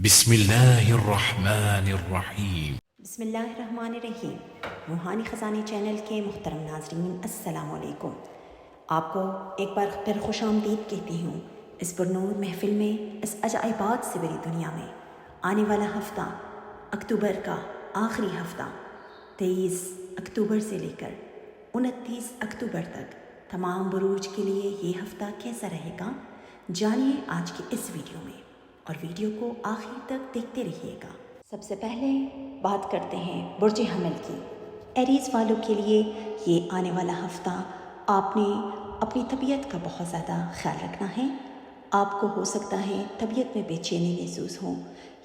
بسم اللہ الرحمن الرحیم۔ بسم اللہ الرحمن الرحیم۔ روحانی خزانے چینل کے محترم ناظرین، السلام علیکم۔ آپ کو ایک بار پھر خوش آمدید کہتی ہوں اس پرنور محفل میں، اس عجائبات سے بری دنیا میں۔ آنے والا ہفتہ اکتوبر کا آخری ہفتہ 23 اکتوبر سے لے کر 29 اکتوبر تک تمام بروج کے لیے یہ ہفتہ کیسا رہے گا، جانیے آج کی اس ویڈیو میں، اور ویڈیو کو آخر تک دیکھتے رہیے گا۔ سب سے پہلے بات کرتے ہیں برج حمل کی۔ ایریز والوں کے لیے یہ آنے والا ہفتہ آپ نے اپنی طبیعت کا بہت زیادہ خیال رکھنا ہے۔ آپ کو ہو سکتا ہے طبیعت میں بے چینی محسوس ہو،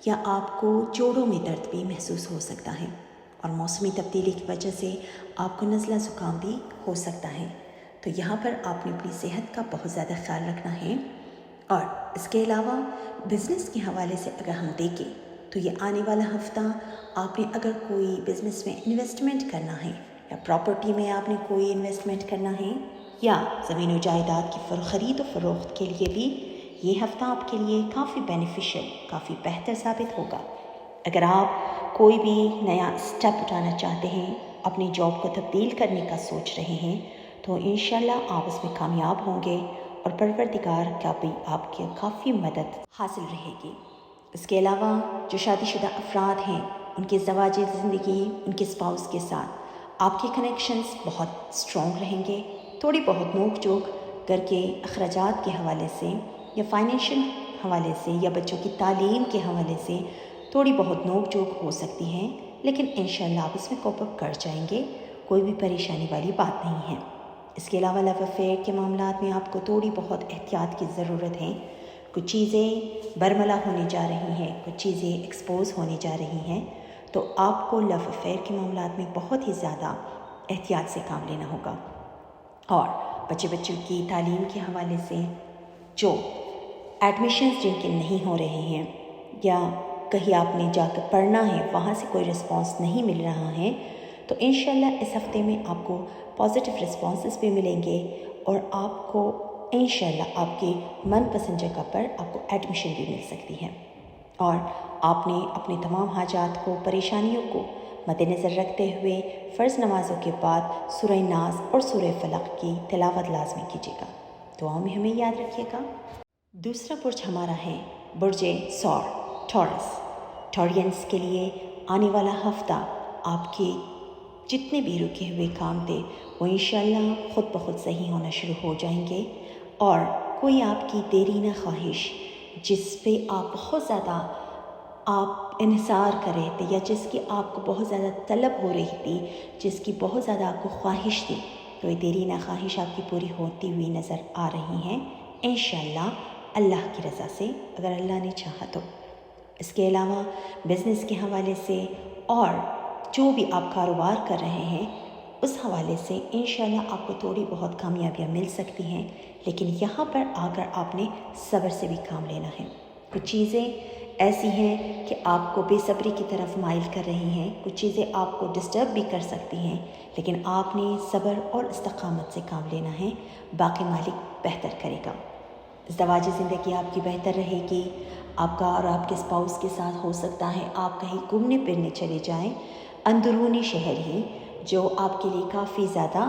یا آپ کو جوڑوں میں درد بھی محسوس ہو سکتا ہے، اور موسمی تبدیلی کی وجہ سے آپ کو نزلہ زکام بھی ہو سکتا ہے۔ تو یہاں پر آپ نے اپنی صحت کا بہت زیادہ خیال رکھنا ہے۔ اور اس کے علاوہ بزنس کے حوالے سے اگر ہم دیکھیں تو یہ آنے والا ہفتہ آپ نے اگر کوئی بزنس میں انویسٹمنٹ کرنا ہے، یا پراپرٹی میں آپ نے کوئی انویسٹمنٹ کرنا ہے، یا زمین و جائیداد کی خرید و فروخت کے لیے بھی یہ ہفتہ آپ کے لیے کافی بینیفیشل، کافی بہتر ثابت ہوگا۔ اگر آپ کوئی بھی نیا اسٹیپ اٹھانا چاہتے ہیں، اپنی جاب کو تبدیل کرنے کا سوچ رہے ہیں، تو انشاءاللہ آپ اس میں کامیاب ہوں گے، اور پروردگار کا بھی آپ کی کافی مدد حاصل رہے گی۔ اس کے علاوہ جو شادی شدہ افراد ہیں، ان کی زواجی زندگی، ان کے اسپاؤس کے ساتھ آپ کے کنیکشنز بہت اسٹرانگ رہیں گے۔ تھوڑی بہت نوک جھوک گھر کے اخراجات کے حوالے سے، یا فائنینشیل حوالے سے، یا بچوں کی تعلیم کے حوالے سے تھوڑی بہت نوک جھوک ہو سکتی ہیں، لیکن انشاءاللہ آپ اس میں کوپ اپ کر جائیں گے، کوئی بھی پریشانی والی بات نہیں ہے۔ اس کے علاوہ لو افیئر کے معاملات میں آپ کو تھوڑی بہت احتیاط کی ضرورت ہے۔ کچھ چیزیں برملا ہونے جا رہی ہیں، کچھ چیزیں ایکسپوز ہونے جا رہی ہیں، تو آپ کو لو افیئر کے معاملات میں بہت ہی زیادہ احتیاط سے کام لینا ہوگا۔ اور بچوں کی تعلیم کے حوالے سے جو ایڈمیشنز جن کے نہیں ہو رہے ہیں، یا کہیں آپ نے جا کر پڑھنا ہے وہاں سے کوئی رسپانس نہیں مل رہا ہے، تو انشاءاللہ اس ہفتے میں آپ کو پازیٹیو رسپانسز بھی ملیں گے، اور آپ کو انشاءاللہ آپ کی من پسند جگہ پر آپ کو ایڈمیشن بھی مل سکتی ہے۔ اور آپ نے اپنے تمام حاجات کو، پریشانیوں کو مد نظر رکھتے ہوئے فرض نمازوں کے بعد سورہ ناس اور سورہ فلق کی تلاوت لازمی کیجیے گا۔ دعاؤں میں ہمیں یاد رکھیے گا۔ دوسرا برج ہمارا ہے برج ثور، ٹورس۔ ٹورینس کے لیے آنے والا ہفتہ آپ کے جتنے بھی رکے ہوئے کام تھے وہ انشاءاللہ خود بخود صحیح ہونا شروع ہو جائیں گے، اور کوئی آپ کی دیرینہ خواہش جس پہ آپ بہت زیادہ انحصار کر رہے تھے، یا جس کی آپ کو بہت زیادہ طلب ہو رہی تھی، جس کی بہت زیادہ آپ کو خواہش تھی، تو یہ دیرینہ خواہش آپ کی پوری ہوتی ہوئی نظر آ رہی ہیں انشاءاللہ، اللہ کی رضا سے، اگر اللہ نے چاہا تو۔ اس کے علاوہ بزنس کے حوالے سے، اور جو بھی آپ کاروبار کر رہے ہیں اس حوالے سے انشاءاللہ آپ کو تھوڑی بہت کامیابیاں مل سکتی ہیں، لیکن یہاں پر آ کر آپ نے صبر سے بھی کام لینا ہے۔ کچھ چیزیں ایسی ہیں کہ آپ کو بے صبری کی طرف مائل کر رہی ہیں، کچھ چیزیں آپ کو ڈسٹرب بھی کر سکتی ہیں، لیکن آپ نے صبر اور استقامت سے کام لینا ہے، باقی مالک بہتر کرے گا۔ ازدواجی زندگی آپ کی بہتر رہے گی۔ آپ کا اور آپ کے اسپاؤس کے ساتھ ہو سکتا ہے آپ کہیں گھومنے پھرنے چلے جائیں، اندرونی شہر ہی، جو آپ کے لیے کافی زیادہ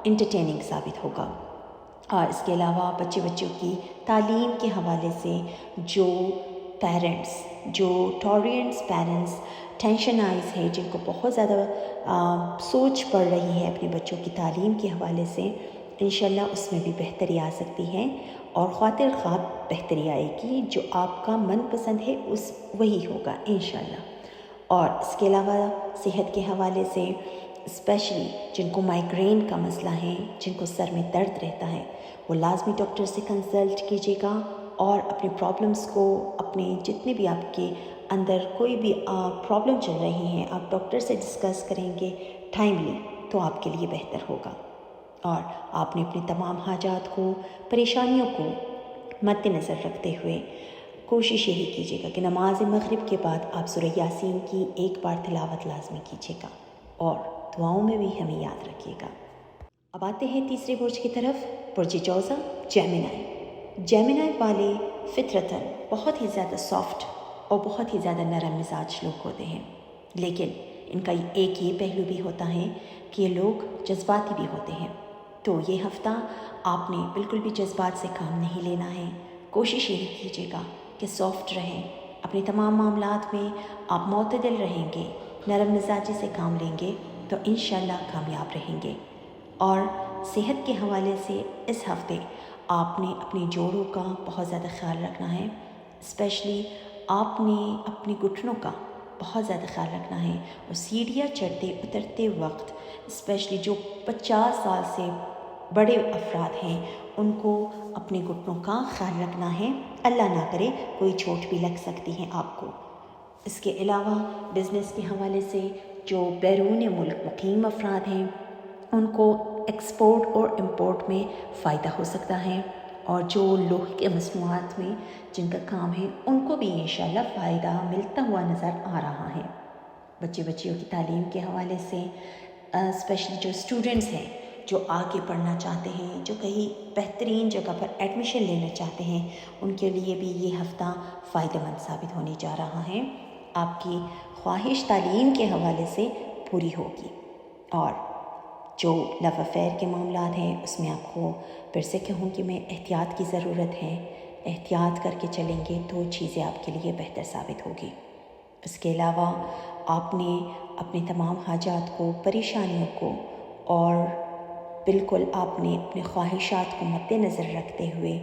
انٹرٹیننگ ثابت ہوگا۔ اور اس کے علاوہ بچوں کی تعلیم کے حوالے سے جو پیرنٹس، جو ٹورینس پیرنٹس ٹینشنائز ہے، جن کو بہت زیادہ سوچ پڑ رہی ہے اپنے بچوں کی تعلیم کے حوالے سے، انشاءاللہ اس میں بھی بہتری آ سکتی ہے، اور خاطر خواہ بہتری آئے گی، جو آپ کا من پسند ہے وہی ہوگا انشاءاللہ۔ اور اس کے علاوہ صحت کے حوالے سے اسپیشلی جن کو مائیگرین کا مسئلہ ہے، جن کو سر میں درد رہتا ہے، وہ لازمی ڈاکٹر سے کنسلٹ کیجیے گا، اور اپنے پرابلمس کو، اپنے جتنے بھی آپ کے اندر کوئی بھی پرابلم چل رہی ہیں، آپ ڈاکٹر سے ڈسکس کریں گے ٹائملی، تو آپ کے لیے بہتر ہوگا۔ اور آپ نے اپنے تمام حاجات کو، پریشانیوں کو مد نظر رکھتے ہوئے کوشش یہی کیجیے گا کہ نماز مغرب کے بعد آپ سورہ یاسین کی ایک بار تلاوت لازمی کیجیے گا، اور دعاؤں میں بھی ہمیں یاد رکھیے گا۔ اب آتے ہیں تیسرے برج کی طرف، برج جوزا، جیمنائی۔ جیمنائی والے فطرتاً بہت ہی زیادہ سافٹ اور بہت ہی زیادہ نرم مزاج لوگ ہوتے ہیں، لیکن ان کا ایک یہ پہلو بھی ہوتا ہے کہ یہ لوگ جذباتی بھی ہوتے ہیں۔ تو یہ ہفتہ آپ نے بالکل بھی جذبات سے کام نہیں لینا ہے۔ کوشش یہ کیجیے گا کہ سافٹ رہیں، اپنے تمام معاملات میں آپ معتدل رہیں گے، نرم مزاجی سے کام لیں گے تو انشاءاللہ کامیاب رہیں گے۔ اور صحت کے حوالے سے اس ہفتے آپ نے اپنے جوڑوں کا بہت زیادہ خیال رکھنا ہے، اسپیشلی آپ نے اپنے گھٹنوں کا بہت زیادہ خیال رکھنا ہے، اور سیڑھیاں چڑھتے اترتے وقت اسپیشلی جو 50 سال سے بڑے افراد ہیں ان کو اپنے گھٹنوں کا خیال رکھنا ہے، اللہ نہ کرے کوئی چوٹ بھی لگ سکتی ہے آپ کو۔ اس کے علاوہ بزنس کے حوالے سے جو بیرون ملک مقیم افراد ہیں ان کو ایکسپورٹ اور امپورٹ میں فائدہ ہو سکتا ہے، اور جو لوہے کے مصنوعات میں جن کا کام ہے ان کو بھی انشاءاللہ فائدہ ملتا ہوا نظر آ رہا ہے۔ بچیوں کی تعلیم کے حوالے سے اسپیشلی جو اسٹوڈنٹس ہیں جو آگے پڑھنا چاہتے ہیں، جو کہیں بہترین جگہ پر ایڈمیشن لینا چاہتے ہیں، ان کے لیے بھی یہ ہفتہ فائدہ مند ثابت ہونے جا رہا ہے۔ آپ کی خواہش تعلیم کے حوالے سے پوری ہوگی، اور جو لو افیئر کے معاملات ہیں اس میں آپ کو پھر سے کہوں کہ میں احتیاط کی ضرورت ہے، احتیاط کر کے چلیں گے تو چیزیں آپ کے لیے بہتر ثابت ہوگی۔ اس کے علاوہ آپ نے اپنے تمام حاجات کو، پریشانیوں کو، اور بالکل آپ نے اپنے خواہشات کو مد نظر رکھتے ہوئے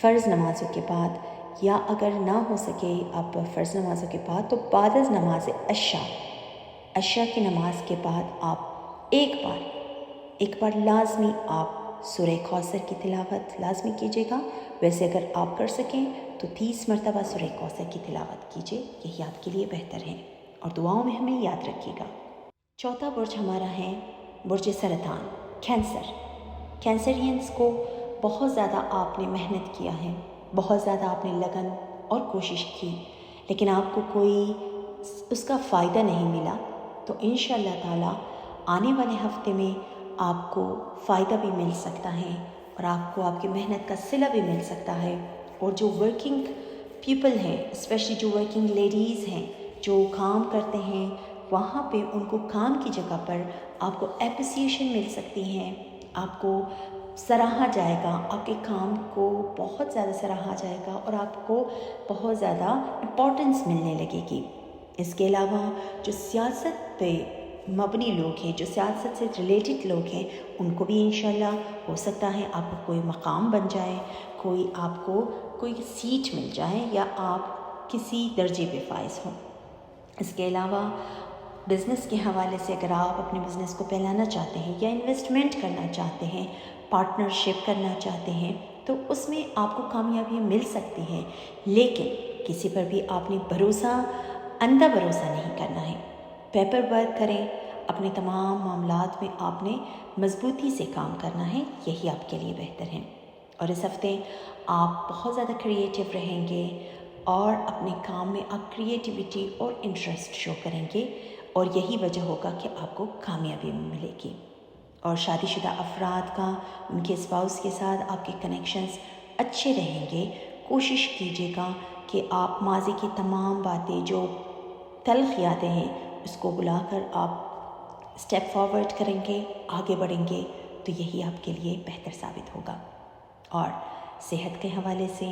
فرض نمازوں کے بعد، یا اگر نہ ہو سکے آپ فرض نمازوں کے بعد تو بعد از نماز عشاء کی نماز کے بعد آپ ایک بار لازمی آپ سورہ کوثر کی تلاوت لازمی کیجیے گا۔ ویسے اگر آپ کر سکیں تو 30 مرتبہ سورہ کوثر کی تلاوت کیجیے، یہی آپ کے لیے بہتر ہے، اور دعاؤں میں ہمیں یاد رکھیے گا۔ چوتھا برج ہمارا ہے برج سرطان، کینسرینس کو بہت زیادہ آپ نے محنت کیا ہے، بہت زیادہ آپ نے لگن اور کوشش کی، لیکن آپ کو کوئی اس کا فائدہ نہیں ملا، تو انشاءاللہ تعالی آنے والے ہفتے میں آپ کو فائدہ بھی مل سکتا ہے، اور آپ کو آپ کی محنت کا صلہ بھی مل سکتا ہے۔ اور جو ورکنگ پیپل ہیں، اسپیشلی جو ورکنگ لیڈیز ہیں جو کام کرتے ہیں، وہاں پہ ان کو کام کی جگہ پر آپ کو اپریسیشن مل سکتی ہیں، آپ کو سراہا جائے گا، آپ کے کام کو بہت زیادہ سراہا جائے گا، اور آپ کو بہت زیادہ امپورٹنس ملنے لگے گی۔ اس کے علاوہ جو سیاست پہ مبنی لوگ ہیں، جو سیاست سے ریلیٹڈ لوگ ہیں، ان کو بھی انشاءاللہ ہو سکتا ہے آپ کو کوئی مقام بن جائے، آپ کو کوئی سیٹ مل جائے، یا آپ کسی درجے پہ فائز ہوں۔ اس کے علاوہ بزنس کے حوالے سے اگر آپ اپنے بزنس کو پھیلانا چاہتے ہیں، یا انویسٹمنٹ کرنا چاہتے ہیں، پارٹنرشپ کرنا چاہتے ہیں، تو اس میں آپ کو کامیابی مل سکتی ہے، لیکن کسی پر بھی آپ نے اندھا بھروسہ نہیں کرنا ہے۔ پیپر ورک کریں، اپنے تمام معاملات میں آپ نے مضبوطی سے کام کرنا ہے، یہی آپ کے لیے بہتر ہے۔ اور اس ہفتے آپ بہت زیادہ کریٹیو رہیں گے، اور اپنے کام میں آپ کریٹیوٹی اور انٹرسٹ شو کریں گے، اور یہی وجہ ہوگا کہ آپ کو کامیابی ملے گی۔ اور شادی شدہ افراد کا ان کے اسپاؤس کے ساتھ آپ کے کنیکشنز اچھے رہیں گے۔ کوشش کیجیے گا کہ آپ ماضی کی تمام باتیں، جو تلخ یادیں ہیں، اس کو بلا کر آپ اسٹیپ فارورڈ کریں گے، آگے بڑھیں گے، تو یہی آپ کے لیے بہتر ثابت ہوگا۔ اور صحت کے حوالے سے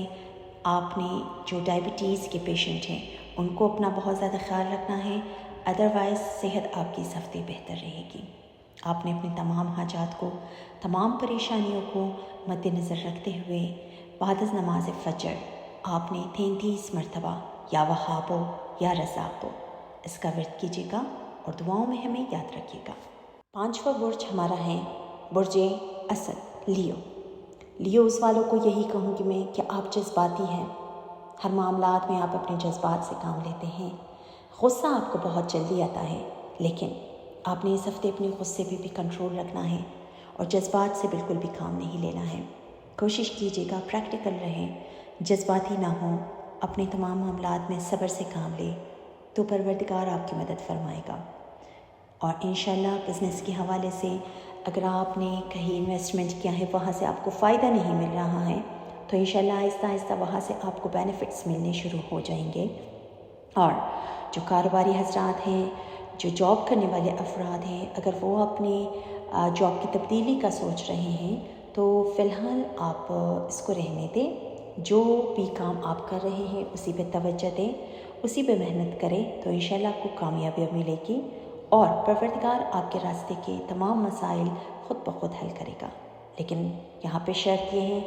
آپ نے جو ڈائبٹیز کے پیشنٹ ہیں ان کو اپنا بہت زیادہ خیال رکھنا ہے، ادروائز صحت آپ کی اس ہفتے بہتر رہے گی۔ آپ نے اپنے تمام حاجات کو، تمام پریشانیوں کو مد نظر رکھتے ہوئے بعد از نماز فجر آپ نے 33 مرتبہ یا وہابو یا رزاقو اس کا ورد کیجیے گا، اور دعاؤں میں ہمیں یاد رکھیے گا۔ پانچواں برج ہمارا ہے برج اسد، لیوز والوں کو یہی کہوں گی میں کہ آپ جذباتی ہیں، ہر معاملات میں آپ اپنے جذبات سے کام لیتے ہیں، غصہ آپ کو بہت جلدی آتا ہے، لیکن آپ نے اس ہفتے اپنے غصے پہ بھی کنٹرول رکھنا ہے، اور جذبات سے بالکل بھی کام نہیں لینا ہے۔ کوشش کیجیے گا پریکٹیکل رہیں، جذباتی نہ ہوں، اپنے تمام معاملات میں صبر سے کام لیں، تو پروردگار آپ کی مدد فرمائے گا۔ اور انشاءاللہ بزنس کے حوالے سے اگر آپ نے کہیں انویسٹمنٹ کیا ہے، وہاں سے آپ کو فائدہ نہیں مل رہا ہے، تو انشاءاللہ آہستہ آہستہ وہاں سے آپ کو بینیفٹس ملنے شروع ہو جائیں گے۔ اور جو کاروباری حضرات ہیں، جو جاب کرنے والے افراد ہیں، اگر وہ اپنے جاب کی تبدیلی کا سوچ رہے ہیں تو فی الحال آپ اس کو رہنے دیں. جو بھی کام آپ کر رہے ہیں اسی پہ توجہ دیں، اسی پہ محنت کریں تو انشاءاللہ آپ کو کامیابی ملے گی اور پروردگار آپ کے راستے کے تمام مسائل خود بخود حل کرے گا. لیکن یہاں پہ شرط یہ ہے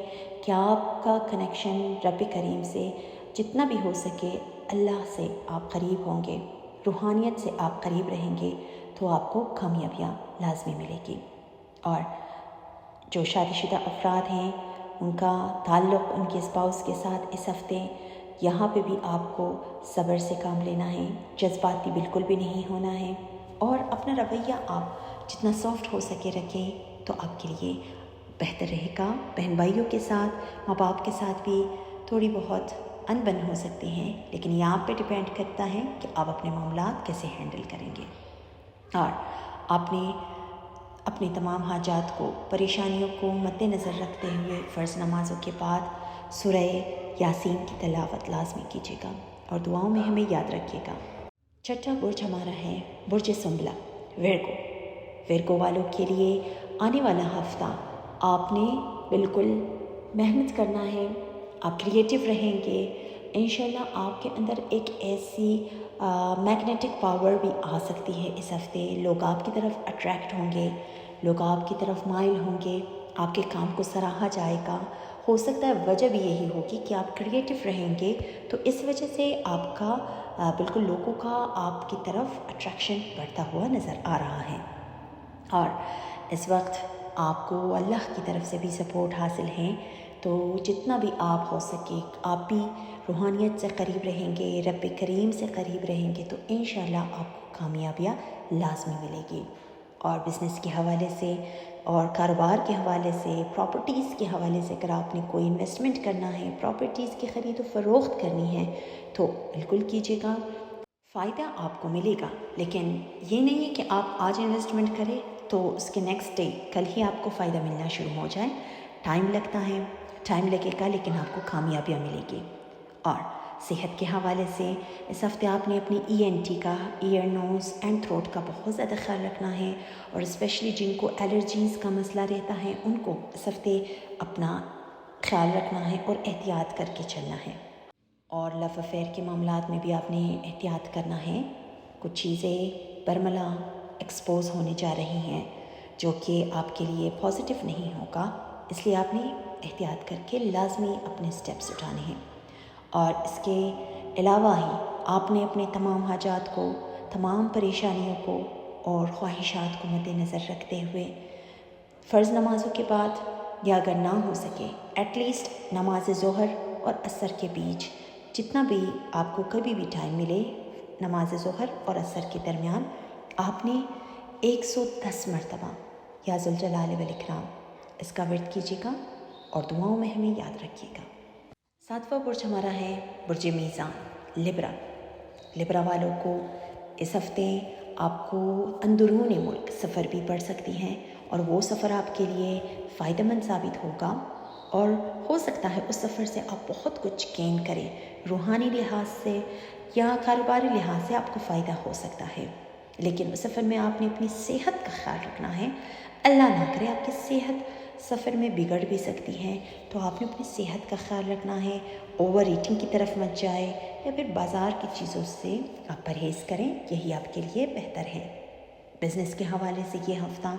کہ آپ کا کنیکشن رب کریم سے جتنا بھی ہو سکے اللہ سے آپ قریب ہوں گے، روحانیت سے آپ قریب رہیں گے تو آپ کو کامیابیاں لازمی ملے گی. اور جو شادی شدہ افراد ہیں ان کا تعلق ان کے اسپاؤس کے ساتھ اس ہفتے یہاں پہ بھی آپ کو صبر سے کام لینا ہے، جذباتی بالکل بھی نہیں ہونا ہے اور اپنا رویہ آپ جتنا سافٹ ہو سکے رکھیں تو آپ کے لیے بہتر رہے گا. بہن بھائیوں کے ساتھ، ماں باپ کے ساتھ بھی تھوڑی بہت انبن ہو سکتی ہیں، لیکن یہ آپ پہ ڈیپینڈ کرتا ہے کہ آپ اپنے معاملات کیسے ہینڈل کریں گے. اور آپ نے اپنی تمام حاجات کو، پریشانیوں کو مد نظر رکھتے ہوئے فرض نمازوں کے بعد سورہ یاسین کی تلاوت لازمی کیجیے گا اور دعاؤں میں ہمیں یاد رکھیے گا. چھٹا برج ہمارا ہے برج سنبلا، ویرگو والوں کے لیے آنے والا ہفتہ آپ نے بالکل محنت کرنا ہے، آپ کریٹیو رہیں گے. انشاءاللہ آپ کے اندر ایک ایسی میگنیٹک پاور بھی آ سکتی ہے اس ہفتے. لوگ آپ کی طرف اٹریکٹ ہوں گے، لوگ آپ کی طرف مائل ہوں گے، آپ کے کام کو سراہا جائے گا. ہو سکتا ہے وجہ بھی یہی ہوگی کہ آپ کریٹیو رہیں گے تو اس وجہ سے آپ کا بالکل لوگوں کا آپ کی طرف اٹریکشن بڑھتا ہوا نظر آ رہا ہے. اور اس وقت آپ کو اللہ کی طرف سے بھی سپورٹ حاصل ہے تو جتنا بھی آپ ہو سکے آپ بھی روحانیت سے قریب رہیں گے، رب کریم سے قریب رہیں گے تو انشاءاللہ آپ کو کامیابیاں لازمی ملے گی. اور بزنس کے حوالے سے اور کاروبار کے حوالے سے، پراپرٹیز کے حوالے سے اگر آپ نے کوئی انویسٹمنٹ کرنا ہے، پراپرٹیز کی خرید و فروخت کرنی ہے تو بالکل کیجیے گا، فائدہ آپ کو ملے گا. لیکن یہ نہیں ہے کہ آپ آج انویسٹمنٹ کریں تو اس کے نیکسٹ ڈے کل ہی آپ کو فائدہ ملنا شروع ہو جائے. ٹائم لگتا ہے، ٹائم لگے گا لیکن آپ کو کامیابیاں ملے گی. اور صحت کے حوالے سے اس ہفتے آپ نے اپنی ENT کا، ایئر نوز اینڈ تھروٹ کا بہت زیادہ خیال رکھنا ہے اور اسپیشلی جن کو الرجیز کا مسئلہ رہتا ہے ان کو اس ہفتے اپنا خیال رکھنا ہے اور احتیاط کر کے چلنا ہے. اور لو افیئر کے معاملات میں بھی آپ نے احتیاط کرنا ہے. کچھ چیزیں برملا ایکسپوز ہونے جا رہی ہیں جو کہ آپ کے لیے پازیٹیو نہیں ہوگا، اس لیے آپ نے احتیاط کر کے لازمی اپنے سٹیپس اٹھانے ہیں. اور اس کے علاوہ ہی آپ نے اپنے تمام حاجات کو، تمام پریشانیوں کو اور خواہشات کو مد نظر رکھتے ہوئے فرض نمازوں کے بعد یا اگر نہ ہو سکے ایٹ لیسٹ نماز ظہر اور عصر کے بیچ جتنا بھی آپ کو کبھی بھی ٹائم ملے، نماز ظہر اور عصر کے درمیان آپ نے 110 مرتبہ یا ذوالجلال والاکرام اس کا ورد کیجیے گا اور دعاؤں میں ہمیں یاد رکھیے گا. 7واں برج ہمارا ہے برج میزان، لبرا والوں کو اس ہفتے آپ کو اندرون ملک سفر بھی پڑ سکتی ہیں اور وہ سفر آپ کے لیے فائدہ مند ثابت ہوگا اور ہو سکتا ہے اس سفر سے آپ بہت کچھ گین کریں. روحانی لحاظ سے یا کاروباری لحاظ سے آپ کو فائدہ ہو سکتا ہے، لیکن اس سفر میں آپ نے اپنی صحت کا خیال رکھنا ہے. اللہ نہ کرے آپ کی صحت سفر میں بگڑ بھی سکتی ہے تو آپ نے اپنی صحت کا خیال رکھنا ہے. اوور ایٹنگ کی طرف مت جائے یا پھر بازار کی چیزوں سے آپ پرہیز کریں، یہی آپ کے لیے بہتر ہے. بزنس کے حوالے سے یہ ہفتہ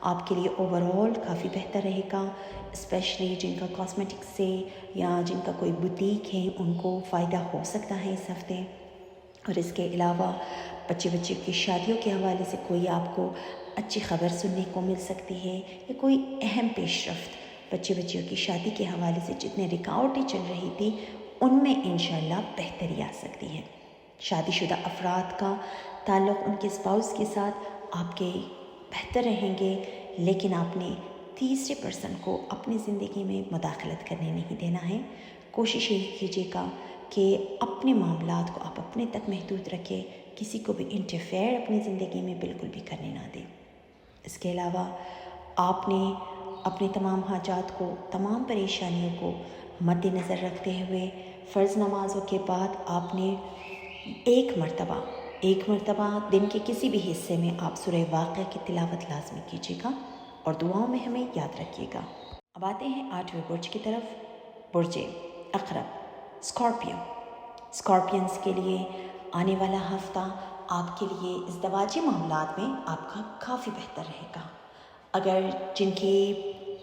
آپ کے لیے اوور آل کافی بہتر رہے گا، اسپیشلی جن کا کاسمیٹک سے یا جن کا کوئی بوتیک ہے ان کو فائدہ ہو سکتا ہے اس ہفتے. اور اس کے علاوہ بچے کی شادیوں کے حوالے سے کوئی آپ کو اچھی خبر سننے کو مل سکتی ہے یا کوئی اہم پیش رفت بچیوں کی شادی کے حوالے سے جتنے رکاوٹیں چل رہی تھی ان میں انشاءاللہ بہتری آ سکتی ہے. شادی شدہ افراد کا تعلق ان کے اسپاؤس کے ساتھ آپ کے بہتر رہیں گے، لیکن آپ نے تیسرے پرسن کو اپنی زندگی میں مداخلت کرنے نہیں دینا ہے. کوشش یہ کیجیے گا کہ اپنے معاملات کو آپ اپنے تک محدود رکھیں، کسی کو بھی انٹرفیئر اپنی زندگی میں بالکل بھی کرنے نہ دیں. اس کے علاوہ آپ نے اپنے تمام حاجات کو، تمام پریشانیوں کو مد نظر رکھتے ہوئے فرض نمازوں کے بعد آپ نے ایک مرتبہ دن کے کسی بھی حصے میں آپ سورہ واقعہ کی تلاوت لازمی کیجیے گا اور دعاؤں میں ہمیں یاد رکھیے گا۔ اب آتے ہیں 8ویں برج کی طرف، برج عقرب، اسکارپینس کے لیے آنے والا ہفتہ آپ کے لیے ازدواجی معاملات میں آپ کا کافی بہتر رہے گا۔ اگر جن کی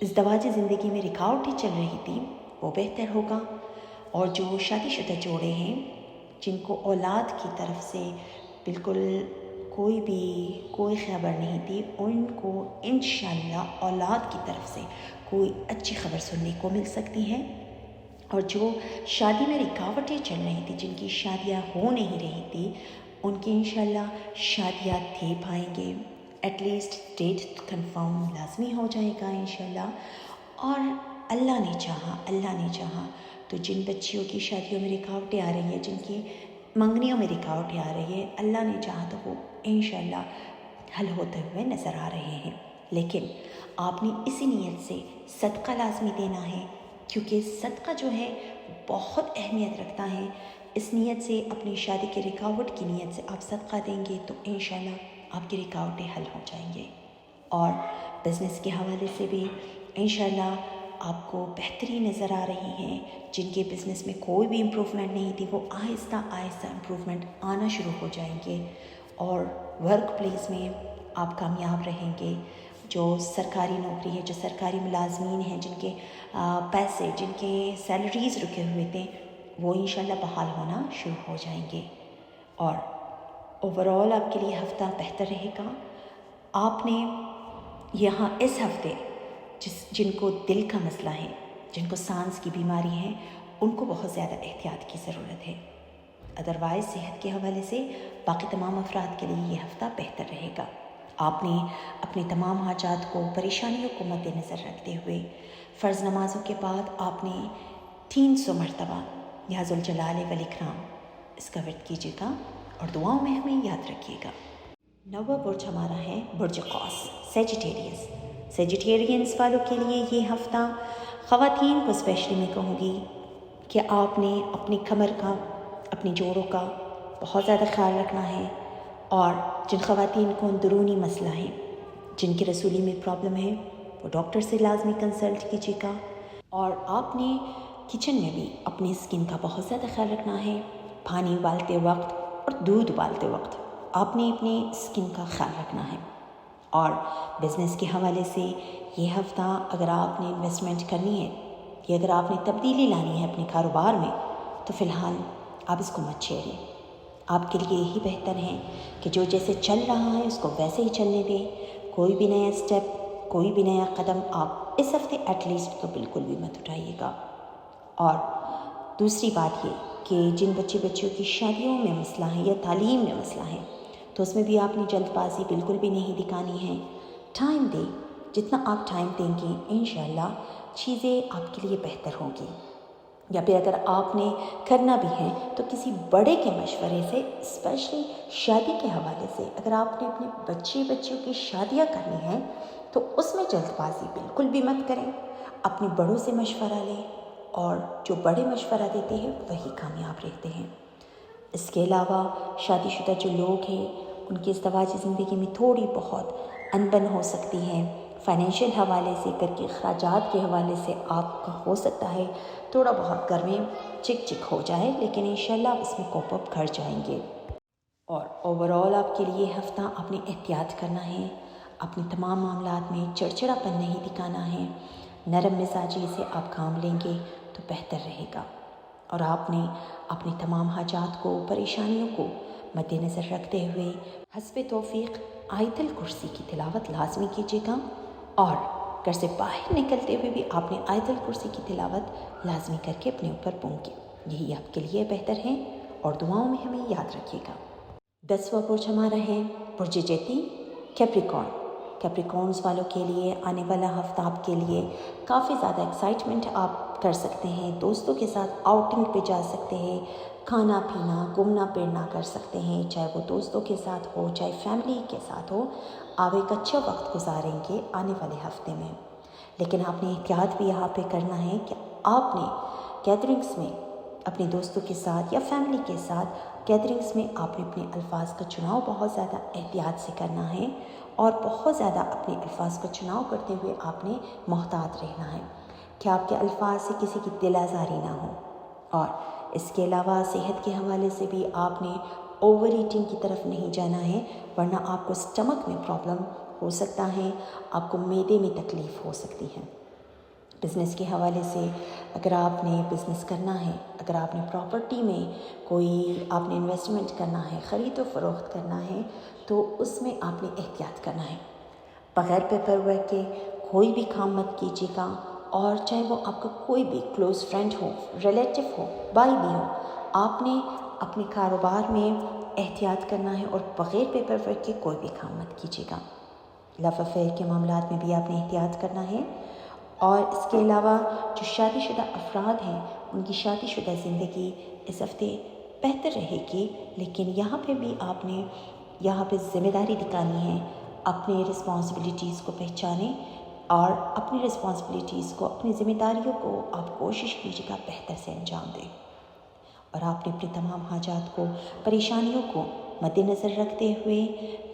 ازدواجی زندگی میں رکاوٹیں چل رہی تھی وہ بہتر ہوگا، اور جو شادی شدہ جوڑے ہیں جن کو اولاد کی طرف سے بالکل کوئی خبر نہیں تھی، ان کو انشاءاللہ اولاد کی طرف سے کوئی اچھی خبر سننے کو مل سکتی ہے۔ اور جو شادی میں رکاوٹیں چل رہی تھی، جن کی شادیاں ہو نہیں رہی تھی، ان کی انشاءاللہ شادیاں دے پائیں گے، ایٹ لیسٹ ڈیٹ کنفرم لازمی ہو جائے گا انشاءاللہ۔ اور اللہ نے چاہا تو جن بچیوں کی شادیوں میں رکاوٹیں آ رہی ہیں، جن کی منگنیوں میں رکاوٹیں آ رہی ہیں، اللہ نے چاہا تو وہ انشاءاللہ حل ہوتے ہوئے نظر آ رہے ہیں۔ لیکن آپ نے اسی نیت سے صدقہ لازمی دینا ہے، کیونکہ صدقہ جو ہے بہت اہمیت رکھتا ہے۔ اس نیت سے، اپنی شادی کی رکاوٹ کی نیت سے آپ صدقہ دیں گے تو انشاءاللہ آپ کی رکاوٹیں حل ہو جائیں گے۔ اور بزنس کے حوالے سے بھی انشاءاللہ آپ کو بہتری نظر آ رہی ہیں۔ جن کے بزنس میں کوئی بھی امپروومنٹ نہیں تھی، وہ آہستہ امپروومنٹ آنا شروع ہو جائیں گے، اور ورک پلیس میں آپ کامیاب رہیں گے۔ جو سرکاری نوکری ہے، جو سرکاری ملازمین ہیں، جن کے پیسے، جن کے سیلریز رکے ہوئے تھے، وہ انشاءاللہ بحال ہونا شروع ہو جائیں گے۔ اور اوورآل آپ کے لیے ہفتہ بہتر رہے گا۔ آپ نے یہاں اس ہفتے جن کو دل کا مسئلہ ہے، جن کو سانس کی بیماری ہے، ان کو بہت زیادہ احتیاط کی ضرورت ہے۔ ادروائز صحت کے حوالے سے باقی تمام افراد کے لیے یہ ہفتہ بہتر رہے گا۔ آپ نے اپنی تمام حاجات کو، پریشانیوں کو مد نظر رکھتے ہوئے فرض نمازوں کے بعد آپ نے 300 مرتبہ یا ذوالجلال والاکرام اس کا ورد کیجیے گا اور دعاؤں میں ہمیں یاد رکھیے گا۔ 9واں برج ہمارا ہے برج قوس، سیجیٹیرینس والوں کے لیے یہ ہفتہ، خواتین کو اسپیشلی میں کہوں گی کہ آپ نے اپنی کمر کا، اپنی جوڑوں کا بہت زیادہ خیال رکھنا ہے۔ اور جن خواتین کو اندرونی مسئلہ ہے، جن کی رسولی میں پرابلم ہے، وہ ڈاکٹر سے لازمی کنسلٹ کیجیے گا۔ اور آپ نے کچن میں بھی اپنی اسکن کا بہت زیادہ خیال رکھنا ہے۔ پانی ابالتے وقت اور دودھ ابالتے وقت آپ نے اپنی اسکن کا خیال رکھنا ہے۔ اور بزنس کے حوالے سے یہ ہفتہ اگر آپ نے انویسٹمنٹ کرنی ہے یا اگر آپ نے تبدیلی لانی ہے اپنے کاروبار میں، تو فی الحال آپ اس کو مت چھیڑیں۔ آپ کے لیے یہی بہتر ہے کہ جو جیسے چل رہا ہے اس کو ویسے ہی چلنے دیں۔ کوئی بھی نیا اسٹیپ، کوئی بھی نیا قدم آپ اس ہفتے ایٹ لیسٹ تو بالکل بھی مت اٹھائیے گا۔ اور دوسری بات یہ کہ جن بچیوں کی شادیوں میں مسئلہ ہے یا تعلیم میں مسئلہ ہے، تو اس میں بھی آپ نے جلد بازی بالکل بھی نہیں دکھانی ہے۔ ٹائم دیں، جتنا آپ ٹائم دیں گے انشاءاللہ چیزیں آپ کے لیے بہتر ہوں گی۔ یا پھر اگر آپ نے کرنا بھی ہے تو کسی بڑے کے مشورے سے، اسپیشلی شادی کے حوالے سے، اگر آپ نے اپنے بچیوں کی شادیاں کرنی ہیں تو اس میں جلد بازی بالکل بھی مت کریں۔ اپنے بڑوں سے مشورہ لیں، اور جو بڑے مشورہ دیتے ہیں وہی کامیاب رہتے ہیں۔ اس کے علاوہ شادی شدہ جو لوگ ہیں، ان کی ازدواجی زندگی میں تھوڑی بہت انبن ہو سکتی ہے، فائنینشیل حوالے سے، گھر کے اخراجات کے حوالے سے آپ کا ہو سکتا ہے تھوڑا بہت گھر میں چک ہو جائے، لیکن انشاءاللہ آپ اس میں کوپ اپ کر جائیں گے۔ اور اوورآل آپ کے لیے ہفتہ آپ نے احتیاط کرنا ہے، اپنے تمام معاملات میں چڑچڑا پن نہیں دکھانا ہے، نرم مزاجی سے آپ کام لیں گے تو بہتر رہے گا۔ اور آپ نے اپنی تمام حاجات کو، پریشانیوں کو مد نظر رکھتے ہوئے حسب توفیق آیت الکرسی کی تلاوت لازمی کیجیے گا، اور گھر سے باہر نکلتے ہوئے بھی آپ نے آیت الکرسی کی تلاوت لازمی کر کے اپنے اوپر پونکے، یہی آپ کے لیے بہتر ہے، اور دعاؤں میں ہمیں یاد رکھیے گا۔ 10واں برج ہمارا ہے برج جیتی، کیپریکارنز والوں کے لیے آنے والا ہفتہ آپ کے لیے کافی زیادہ ایکسائٹمنٹ آپ کر سکتے ہیں، دوستوں کے ساتھ آؤٹنگ پہ جا سکتے ہیں، کھانا پینا، گھومنا پھرنا کر سکتے ہیں، چاہے وہ دوستوں کے ساتھ ہو، چاہے فیملی کے ساتھ ہو۔ آپ ایک اچھا وقت گزاریں گے آنے والے ہفتے میں، لیکن آپ نے احتیاط بھی یہاں پہ کرنا ہے کہ آپ نے گیدرنگس میں اپنے دوستوں کے ساتھ یا فیملی کے ساتھ گیدرنگس میں آپ نے اپنے الفاظ کا چناؤ بہت زیادہ احتیاط سے کرنا ہے اور بہت زیادہ اپنے الفاظ کا چناؤ کرتے ہوئے آپ نے محتاط رہنا ہے کہ آپ کے الفاظ سے کسی کی دل آزاری نہ ہو۔ اور اس کے علاوہ صحت کے حوالے سے بھی آپ نے اوور ایٹنگ کی طرف نہیں جانا ہے، ورنہ آپ کو اسٹمک میں پرابلم ہو سکتا ہے، آپ کو معدے میں تکلیف ہو سکتی ہے۔ بزنس کے حوالے سے اگر آپ نے بزنس کرنا ہے، اگر آپ نے پراپرٹی میں کوئی آپ نے انویسٹمنٹ کرنا ہے، خرید و فروخت کرنا ہے، تو اس میں آپ نے احتیاط کرنا ہے۔ بغیر پیپر ورک کے کوئی بھی کام مت کیجیے گا، اور چاہے وہ آپ کا کوئی بھی کلوز فرینڈ ہو، ریلیٹو ہو، بھائی بھی ہو، آپ نے اپنے کاروبار میں احتیاط کرنا ہے اور بغیر پیپر ورک کے کوئی بھی کام مت کیجیے گا۔ لو افیئر کے معاملات میں بھی آپ نے احتیاط کرنا ہے۔ اور اس کے علاوہ جو شادی شدہ افراد ہیں، ان کی شادی شدہ زندگی اس ہفتے بہتر رہے گی، لیکن یہاں پہ بھی آپ نے ذمہ داری دکھانی ہے۔ اپنے رسپانسبلٹیز کو پہچانیں اور اپنی رسپانسبلٹیز کو، اپنی ذمہ داریوں کو آپ کوشش کیجیے گا بہتر سے انجام دیں، اور آپ نے اپنی تمام حاجات کو، پریشانیوں کو مد نظر رکھتے ہوئے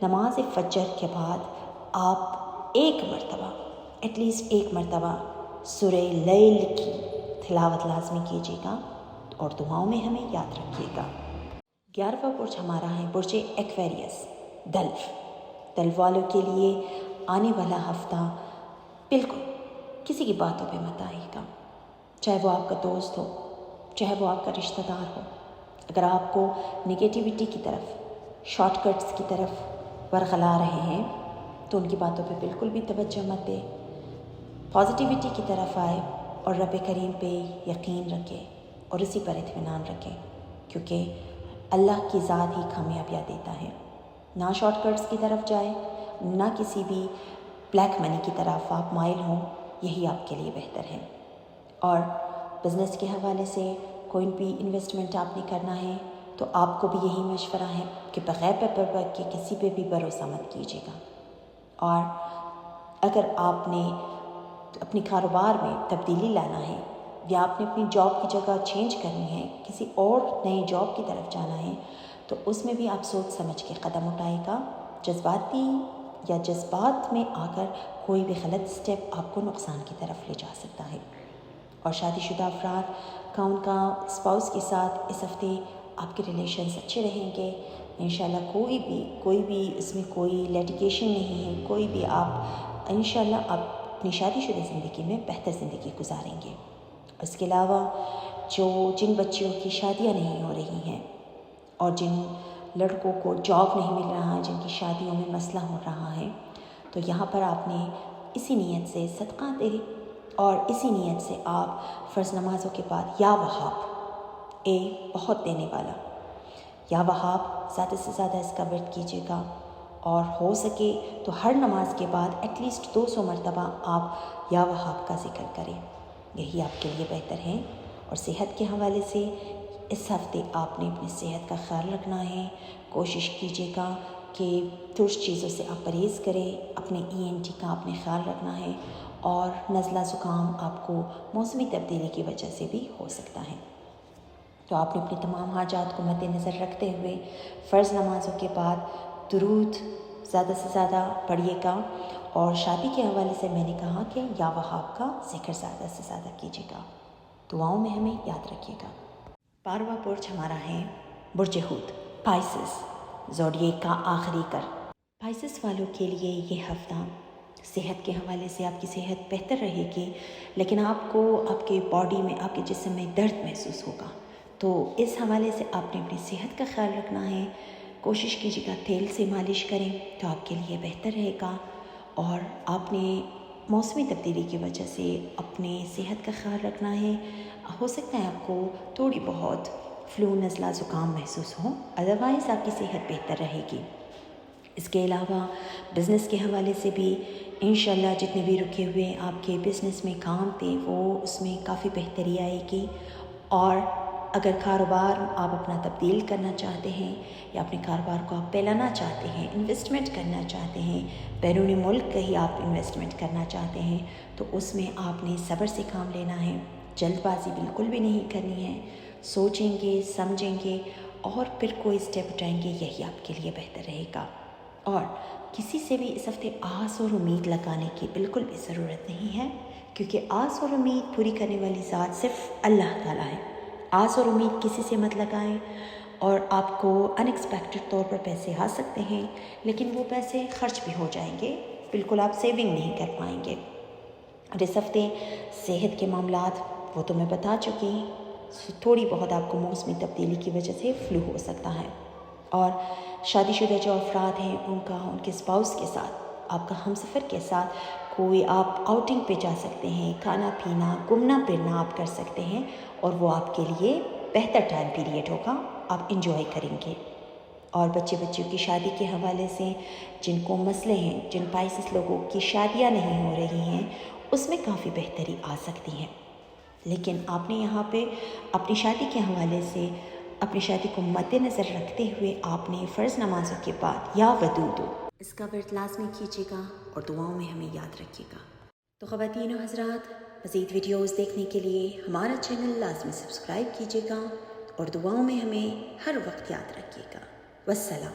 نماز فجر کے بعد آپ ایٹ لیسٹ ایک مرتبہ سورہ لیل کی تلاوت لازمی کیجیے گا، اور دعاؤں میں ہمیں یاد رکھیے گا۔ 11واں برج ہمارا ہے برج ایکویریس، دلو والوں کے لیے آنے والا ہفتہ بالکل کسی کی باتوں پہ مت آئے گا، چاہے وہ آپ کا دوست ہو، چاہے وہ آپ کا رشتہ دار ہو۔ اگر آپ کو نگیٹیوٹی کی طرف، شارٹ کٹس کی طرف ورغلا رہے ہیں تو ان کی باتوں پہ بالکل بھی توجہ مت دے، پازیٹیوٹی کی طرف آئے اور رب کریم پہ یقین رکھے اور اسی پر اطمینان رکھے، کیونکہ اللہ کی ذات ہی کامیابیاں دیتا ہے۔ نہ شارٹ کٹس کی طرف جائے، نہ کسی بھی بلیک منی کی طرف آپ مائل ہوں، یہی آپ کے لیے بہتر ہے۔ اور بزنس کے حوالے سے کوئی بھی انویسٹمنٹ آپ نے کرنا ہے تو آپ کو بھی یہی مشورہ ہے کہ بغیر پیپر ورک کے کسی پہ بھی بھروسہ مت کیجیے گا۔ اور اگر آپ نے اپنے کاروبار میں تبدیلی لانا ہے، یا آپ نے اپنی جاب کی جگہ چینج کرنی ہے، کسی اور نئی جاب کی طرف جانا ہے، تو اس میں بھی آپ سوچ سمجھ کے قدم اٹھائے گا۔ جذبات میں آ کر کوئی بھی غلط سٹیپ آپ کو نقصان کی طرف لے جا سکتا ہے۔ اور شادی شدہ افراد کا ان کا اسپاؤس کے ساتھ اس ہفتے آپ کے ریلیشنز اچھے رہیں گے انشاءاللہ۔ کوئی بھی اس میں کوئی لیٹیگیشن نہیں ہے، کوئی بھی آپ انشاءاللہ آپ اپنی شادی شدہ زندگی میں بہتر زندگی گزاریں گے۔ اس کے علاوہ جن بچیوں کی شادیاں نہیں ہو رہی ہیں اور جن لڑکوں کو جاب نہیں مل رہا، جن کی شادیوں میں مسئلہ ہو رہا ہے، تو یہاں پر آپ نے اسی نیت سے صدقہ دے، اور اسی نیت سے آپ فرض نمازوں کے بعد یا وہاب، بہت دینے والا، یا وہاب زیادہ سے زیادہ اس کا ورد کیجیے گا، اور ہو سکے تو ہر نماز کے بعد ایٹ لیسٹ 200 مرتبہ آپ یا وہاب کا ذکر کریں، یہی آپ کے لیے بہتر ہے۔ اور صحت کے حوالے سے اس ہفتے آپ نے اپنی صحت کا خیال رکھنا ہے، کوشش کیجیے گا کہ ترش چیزوں سے آپ پرہیز کریں، اپنے ENT کا آپ نے خیال رکھنا ہے، اور نزلہ زکام آپ کو موسمی تبدیلی کی وجہ سے بھی ہو سکتا ہے۔ تو آپ نے اپنی تمام حاجات کو مد نظر رکھتے ہوئے فرض نمازوں کے بعد درود زیادہ سے زیادہ پڑھیے گا، اور شادی کے حوالے سے میں نے کہا کہ یا وہاب کا ذکر زیادہ سے زیادہ کیجیے گا، دعاؤں میں ہمیں یاد رکھیے گا۔ 12واں برج ہمارا ہے برج حوت، پائسس، زوڈیک کا آخری گھر۔ پائسس والوں کے لیے یہ ہفتہ صحت کے حوالے سے آپ کی صحت بہتر رہے گی، لیکن آپ کو آپ کے باڈی میں، آپ کے جسم میں درد محسوس ہوگا، تو اس حوالے سے آپ نے اپنی صحت کا خیال رکھنا ہے۔ کوشش کیجیے گا تیل سے مالش کریں تو آپ کے لیے بہتر رہے گا، اور آپ نے موسمی تبدیلی کی وجہ سے اپنے صحت کا خیال رکھنا ہے۔ ہو سکتا ہے آپ کو تھوڑی بہت فلو، نزلہ زکام محسوس ہو، ادروائز آپ کی صحت بہتر رہے گی۔ اس کے علاوہ بزنس کے حوالے سے بھی انشاءاللہ جتنے بھی رکے ہوئے آپ کے بزنس میں کام تھے، وہ اس میں کافی بہتری آئے گی۔ اور اگر کاروبار آپ اپنا تبدیل کرنا چاہتے ہیں، یا اپنے کاروبار کو آپ پھیلانا چاہتے ہیں، انویسٹمنٹ کرنا چاہتے ہیں، بیرون ملک کہیں آپ انویسٹمنٹ کرنا چاہتے ہیں، تو اس میں آپ نے صبر سے کام لینا ہے، جلد بازی بالکل بھی نہیں کرنی ہے، سوچیں گے، سمجھیں گے اور پھر کوئی اسٹیپ اٹھائیں گے یہی آپ کے لیے بہتر رہے گا۔ اور کسی سے بھی اس ہفتے آس اور امید لگانے کی بالکل بھی ضرورت نہیں ہے، کیونکہ آس اور امید پوری کرنے والی ذات صرف اللہ تعالیٰ ہے۔ آس اور امید کسی سے مت لگائیں، اور آپ کو ان ایکسپیکٹڈ طور پر پیسے آ سکتے ہیں لیکن وہ پیسے خرچ بھی ہو جائیں گے، بالکل آپ سیونگ نہیں کر پائیں گے۔ اور اس ہفتے صحت کے معاملات وہ تو میں بتا چکی ہوں، تھوڑی بہت آپ کو موسمی تبدیلی کی وجہ سے فلو ہو سکتا ہے۔ اور شادی شدہ جو افراد ہیں ان کے اسپاؤس کے ساتھ، آپ کا ہم سفر کے ساتھ کوئی آپ آؤٹنگ پہ جا سکتے ہیں، کھانا پینا گھومنا پھرنا آپ کر سکتے ہیں، اور وہ آپ کے لیے بہتر ٹائم پیریڈ ہوگا، آپ انجوائے کریں گے۔ اور بچوں کی شادی کے حوالے سے جن کو مسئلے ہیں، جن پائسس لوگوں کی شادیاں نہیں ہو رہی ہیں، اس میں کافی بہتری آ سکتی ہے۔ لیکن آپ نے یہاں پہ اپنی شادی کے حوالے سے اپنی شادی کو مد نظر رکھتے ہوئے آپ نے فرض نمازوں کے بعد یا ودودو اس کا ورد لازمی کیجیے گا اور دعاؤں میں ہمیں یاد رکھیے گا۔ تو خواتین و حضرات، مزید ویڈیوز دیکھنے کے لیے ہمارا چینل لازمی سبسکرائب کیجیے گا اور دعاؤں میں ہمیں ہر وقت یاد رکھیے گا۔ والسلام۔